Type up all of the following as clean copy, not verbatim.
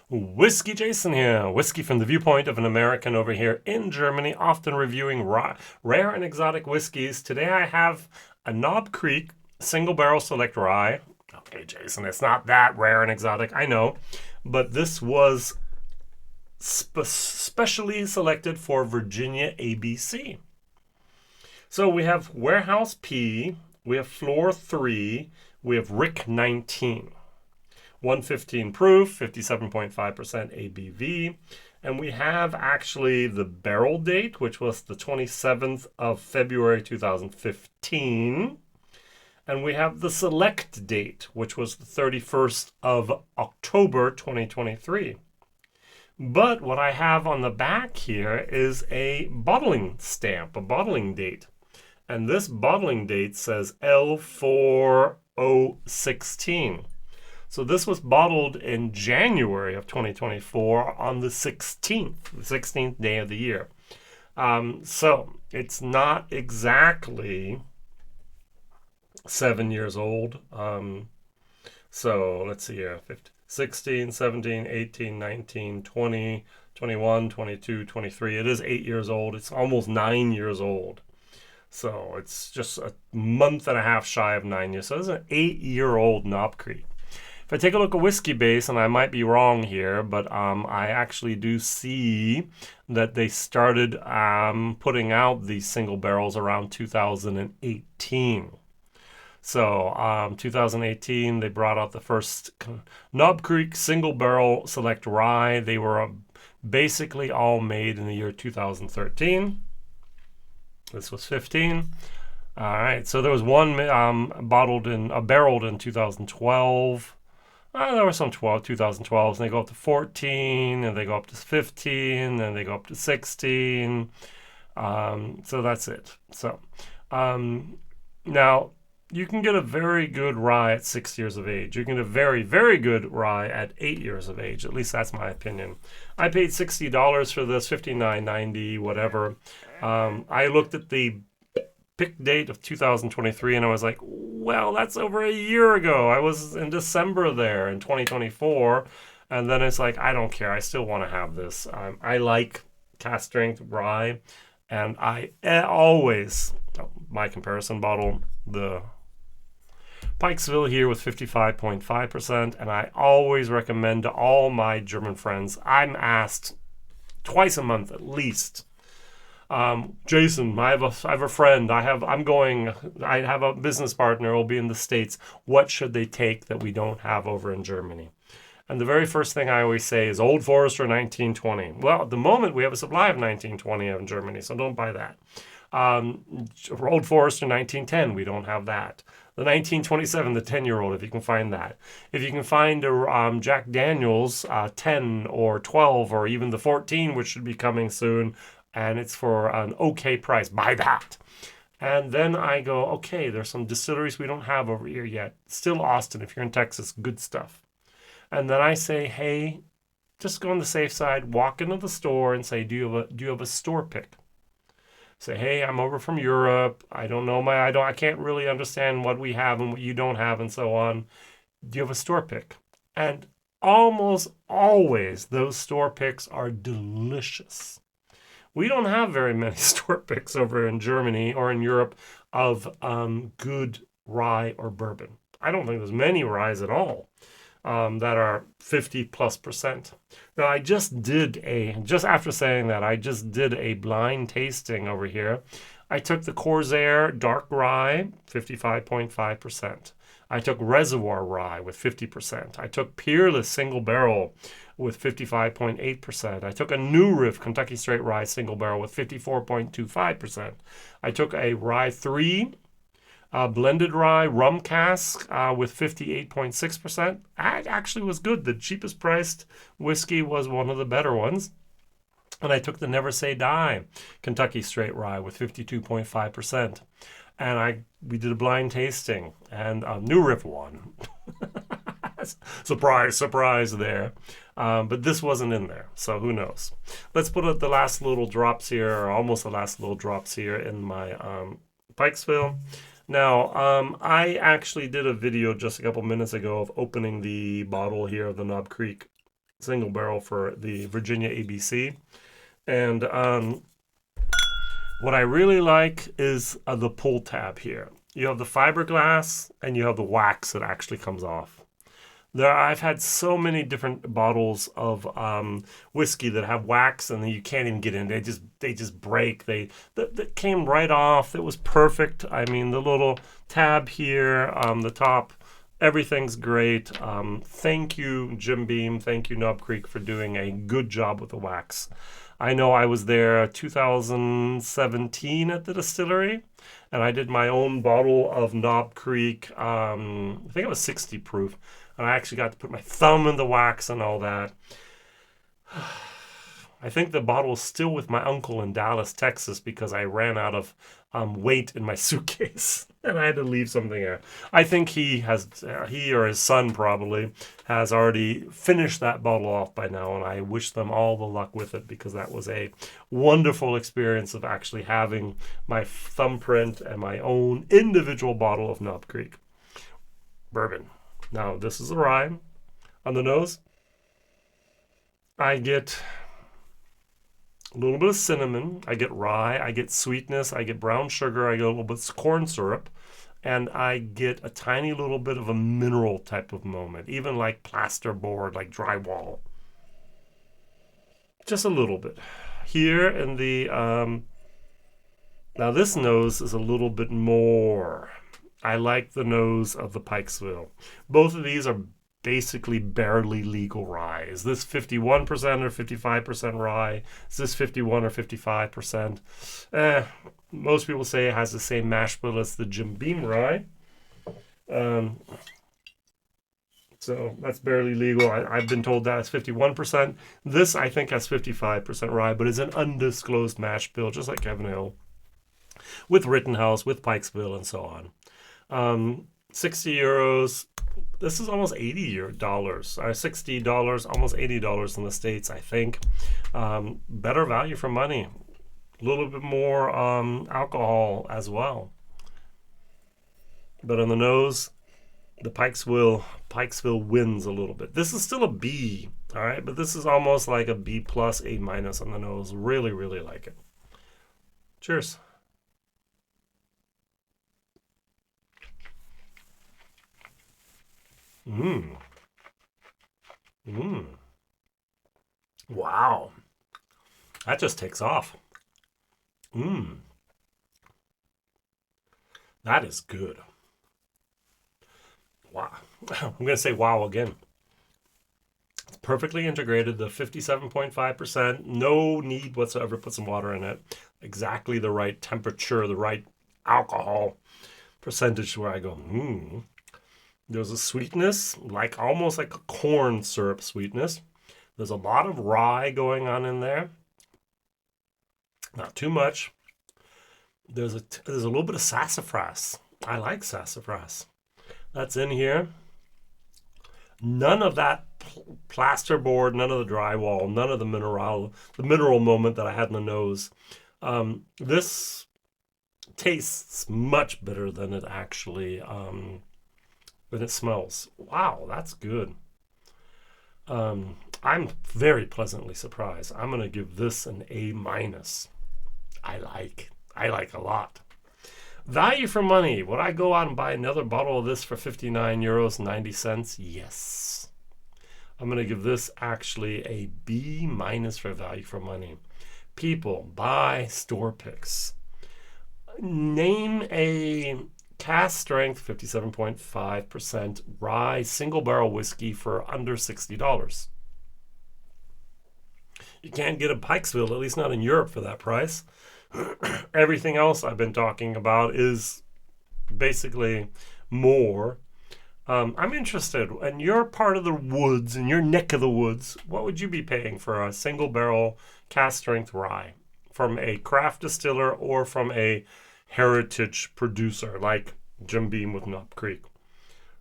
Whiskey Jason here, whiskey from the viewpoint of an American over here in Germany, often reviewing rare and exotic whiskeys. Today I have a Knob Creek single barrel select rye. Okay, Jason, it's not that rare and exotic, I know, but this was specially selected for Virginia ABC. So we have Warehouse P, we have Floor 3, we have Rick 19. 115 proof, 57.5% ABV. And we have actually the barrel date, which was the 27th of February 2015. And we have the select date, which was the 31st of October 2023. But what I have on the back here is a bottling stamp, a bottling date. And this bottling date says L4016. So this was bottled in January of 2024 on the 16th day of the year. So it's not exactly 7 years old. So let's see here, 15, 16, 17, 18, 19, 20, 21, 22, 23. It is 8 years old. It's almost 9 years old. So it's just a month and a half shy of 9 years. So it's an 8-year-old Knob Creek. If I take a look at Whiskey Base, and I might be wrong here, but I actually do see that they started putting out these single barrels around 2018. So 2018, they brought out the first Knob Creek single barrel select rye. They were basically all made in the year 2013. This was 15. All right, so there was one barreled in 2012. There were some 2012s, and they go up to 14, and they go up to 15, and they go up to 16. So that's it. So now you can get a very good rye at 6 years of age. You can get a very, very good rye at 8 years of age. At least that's my opinion. I paid $60 for this, $59.90, whatever. I looked at the pick date of 2023 and I was like, well, that's over a year ago. I was in December there in 2024, and then it's like, I don't care, I still want to have this. I like cast strength rye, and I always, my comparison bottle, the Pikesville here with 55.5%, and I always recommend to all my German friends, I'm asked twice a month at least, Jason, I have a friend. I have a business partner who'll be in the States. What should they take that we don't have over in Germany? And the very first thing I always say is Old Forester 1920. Well, at the moment we have a supply of 1920 in Germany, so don't buy that. Old Forester 1910, we don't have that. The 1927, the 10-year-old, if you can find that. If you can find a Jack Daniels 10 or 12 or even the 14, which should be coming soon, and it's for an okay price, buy that. And then I go, okay, there's some distilleries we don't have over here yet. Still Austin, if you're in Texas, good stuff. And then I say, hey, just go on the safe side, walk into the store and say, do you have a store pick? Say, hey, I'm over from Europe. I don't know I can't really understand what we have and what you don't have and so on. Do you have a store pick? And almost always those store picks are delicious. We don't have very many store picks over in Germany or in Europe of good rye or bourbon. I don't think there's many ryes at all that are 50+%. Now, just after saying that, I just did a blind tasting over here. I took the Corsair Dark Rye, 55.5%. I took Reservoir Rye with 50%. I took Peerless Single Barrel with 55.8%. I took a New Riff Kentucky Straight Rye Single Barrel with 54.25%. I took a Rye 3 blended rye rum cask with 58.6%. That actually was good. The cheapest priced whiskey was one of the better ones. And I took the Never Say Die Kentucky Straight Rye with 52.5%. And we did a blind tasting, and New Riff won. Surprise there. But this wasn't in there, so who knows. Let's put up the last little drops here, or almost the last little drops here in my Pikesville. Now, I actually did a video just a couple minutes ago of opening the bottle here of the Knob Creek single barrel for the Virginia ABC. And what I really like is the pull tab here. You have the fiberglass and you have the wax that actually comes off. I've had so many different bottles of whiskey that have wax and you can't even get in. They just break. That came right off. It was perfect. I mean, the little tab here, the top, everything's great. Thank you, Jim Beam. Thank you, Knob Creek, for doing a good job with the wax. I know I was there 2017 at the distillery, and I did my own bottle of Knob Creek. I think it was 60 proof, and I actually got to put my thumb in the wax and all that. I think the bottle is still with my uncle in Dallas, Texas, because I ran out of weight in my suitcase and I had to leave something there. I think he or his son probably has already finished that bottle off by now, and I wish them all the luck with it because that was a wonderful experience of actually having my thumbprint and my own individual bottle of Knob Creek bourbon. Now, this is a rye. On the nose, I get a little bit of cinnamon, I get rye, I get sweetness, I get brown sugar, I get a little bit of corn syrup, and I get a tiny little bit of a mineral type of moment, even like plasterboard, like drywall. Just a little bit. Here in the, now this nose is a little bit more. I like the nose of the Pikesville. Both of these are basically barely legal rye. Is this 51% or 55% rye? Is this 51 or 55%? Most people say it has the same mash bill as the Jim Beam rye. So that's barely legal. I've been told that it's 51%. This, I think, has 55% rye, but it's an undisclosed mash bill, just like Kevin Hill, with Rittenhouse, with Pikesville, and so on. 60 euros. This is almost $80, $60, almost $80 in the States, I think. Better value for money. A little bit more alcohol as well. But on the nose, the Pikesville wins a little bit. This is still a B, all right? But this is almost like a B plus, A minus on the nose. Really, really like it. Cheers. Mmm. Mmm. Wow. That just takes off. Mmm. That is good. Wow. I'm going to say wow again. It's perfectly integrated, the 57.5%. No need whatsoever to put some water in it. Exactly the right temperature, the right alcohol percentage where I go, There's a sweetness, like almost like a corn syrup sweetness. There's a lot of rye going on in there. Not too much. There's a little bit of sassafras. I like sassafras. That's in here. None of that plasterboard, none of the drywall, none of the mineral moment that I had in the nose. This tastes much better than it actually than it smells. Wow, that's good. I'm very pleasantly surprised. I'm gonna give this an A minus. I like a lot. Value for money. Would I go out and buy another bottle of this for 59 euros 90 cents? Yes. I'm going to give this actually a B minus for value for money. People, buy store picks. Name a cask strength 57.5% rye single barrel whiskey for under $60. You can't get a Pikesville, at least not in Europe, for that price. Everything else I've been talking about is basically more. I'm interested, and you're part of the woods, in your neck of the woods, what would you be paying for a single barrel cask strength rye from a craft distiller or from a heritage producer like Jim Beam with Knob Creek?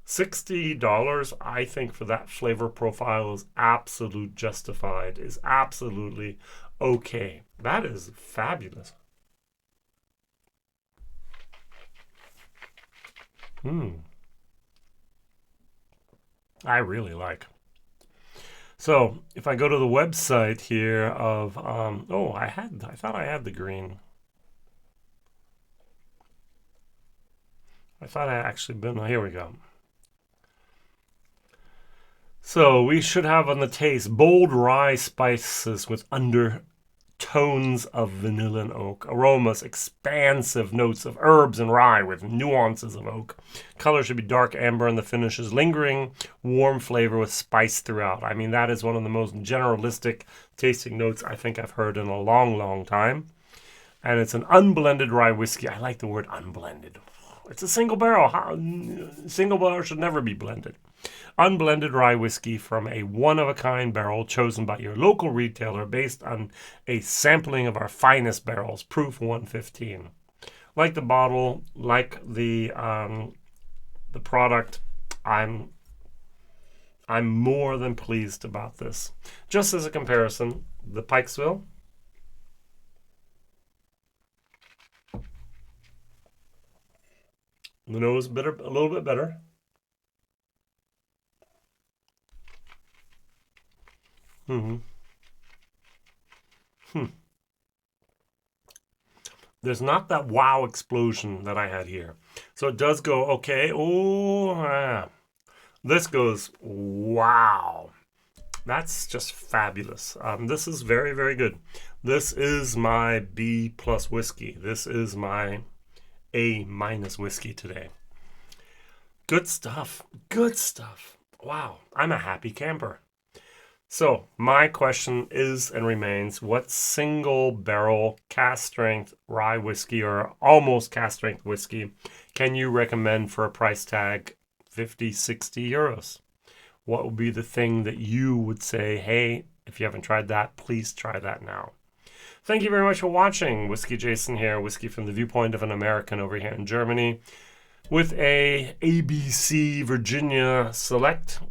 $60, I think, for that flavor profile is absolute justified, is absolutely okay. That is fabulous. I really like. So if I go to the website here of, I thought I had the green. I thought I actually been, here we go. So we should have on the taste bold rye spices with undertones of vanilla and oak, aromas, expansive notes of herbs and rye with nuances of oak. Color should be dark amber and the finish is lingering, warm flavor with spice throughout. I mean, that is one of the most generalistic tasting notes I think I've heard in a long, long time. And it's an unblended rye whiskey. I like the word unblended. It's a single barrel. Single barrel should never be blended. Unblended rye whiskey from a one-of-a-kind barrel chosen by your local retailer based on a sampling of our finest barrels, proof 115. Like the bottle, like the product, I'm more than pleased about this. Just as a comparison, the Pikesville, the nose bitter, a little bit better. There's not that wow explosion that I had here. So it does go, okay, this goes, wow. That's just fabulous. This is very, very good. This is my B+ whiskey. This is my A- whiskey today. Good stuff. Good stuff. Wow. I'm a happy camper. So my question is and remains, what single barrel cast strength rye whiskey or almost cast strength whiskey can you recommend for a price tag 50, 60 euros? What would be the thing that you would say, hey, if you haven't tried that, please try that now. Thank you very much for watching. Whiskey Jason here, whiskey from the viewpoint of an American over here in Germany, with a ABC Virginia Select.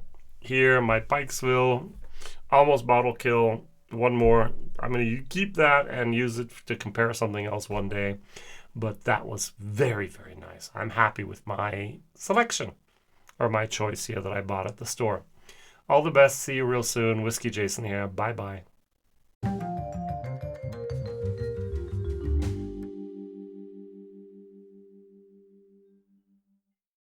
Here, my Pikesville, almost bottle kill. One more. I'm going to keep that and use it to compare something else one day. But that was very, very nice. I'm happy with my selection, or my choice here that I bought at the store. All the best. See you real soon. Whiskey Jason here. Bye-bye.